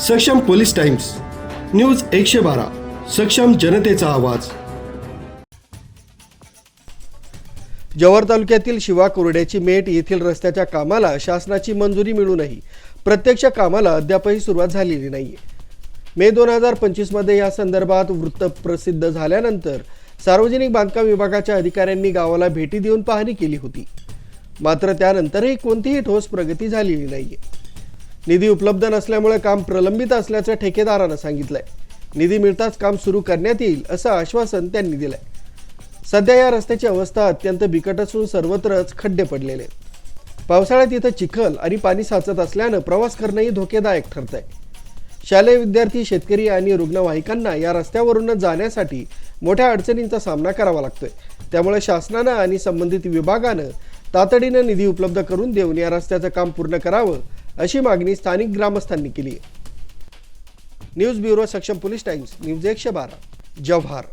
सक्षम police times, news 112, सक्षम जनतेचा आवाज। जव्हार तालुक्यातील शिवा कोरड्याची मेट येथील रस्त्याच्या कामाला शासनाची मंजुरी मिळूनही प्रत्यक्ष कामाला अद्यापही सुरुवात झालेली नाहीये। मे 2025 मध्ये या संदर्भात वृत्त प्रसिद्ध झाल्यानंतर सार्वजनिक बांधकाम विभागाच्या अधिकाऱ्यांनी गावाला भेटी देऊन पाहणी केली होती, मात्र त्यानंतरही कोणतीही ठोस प्रगती झालेली नाहीये। निधी उपलब्ध नसल्यामुळे काम प्रलंबित असल्याचं ठेकेदारानं सांगितलंय। निधी मिळताच काम सुरू करण्यात येईल असं आश्वासन त्यांनी दिलंय। सध्या या रस्त्याची अवस्था अत्यंत बिकट असून सर्वत्रच खड्डे पडलेले आहेत। पावसाळ्यात इथं चिखल आणि पाणी साचत असल्यानं प्रवास करणंही धोकेदायक ठरतंय। शालेय विद्यार्थी, शेतकरी आणि रुग्णवाहिकांना या रस्त्यावरून जाण्यासाठी मोठ्या अडचणींचा सामना करावा लागतोय। त्यामुळे शासनानं आणि संबंधित विभागानं तातडीनं निधी उपलब्ध करून देऊन या रस्त्याचं काम पूर्ण करावं अशी मागणी स्थानिक ग्रामस्थांनी केली आहे। न्यूज ब्युरो, सक्षम पोलीस टाइम्स, न्यूज 112, जव्हार।